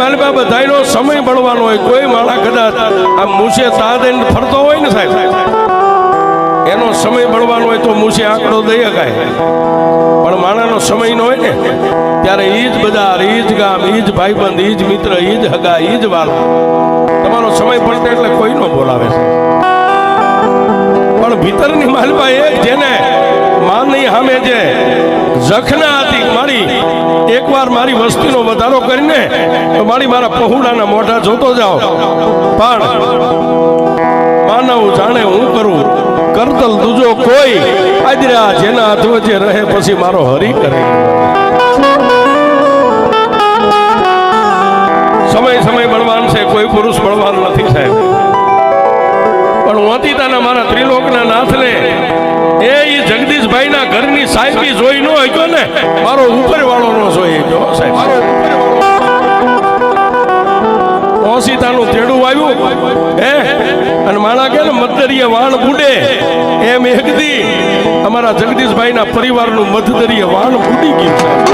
માલબા બધાયનો સમય બળવાનો હોય. કોઈ માળા કદાચ આમ મૂછે તા દઈને ફરતો હોય ને સાહેબ, એનો સમય બળવાનો હોય તો મૂછે આંકડો દઈ શકાય. પણ માણાનો સમય ન હોય ને ત્યારે ઈ જ બજાર, ઈ જ ગામ, ઈ જ ભાઈબંધ, ઈ જ મિત્ર, ઈ જ હગા, ઈ જ વાલો. તમારો સમય પડતો એટલે કોઈ ન બોલાવે છે. પણ ભીતરની માલબા એક જેને માની સામે જે જખના હતી, મારી એકવાર મારી વસ્તીનો વધારો કરીને તો મારા પહોળાના મોઢા જોતો જાઓ. પણ માનવ જાણે હું કરું, કરતલ દૂજો કોઈ, આદરા જેના ધ્વજે રહે પછી મારો હરી કરે. સમય બળવાન છે, કોઈ પુરુષ બળવાન નથી સાહેબ. પણ વંતિતાના મારા ત્રિલોકના નાથને એ જગદીશભાઈ ના ઘરની સાહેબી જોઈ ન હોય ને, મારો ઉપર વાળો નો જોઈ જો સાહેબ. ઓસીતાનું તેડું આવ્યું હે, અને માણા કે ને મધદરીએ વાણ બુડે એમ એકદી અમારા જગદીશભાઈ ના પરિવારનું મધદરીએ વાણ બુડી ગયું.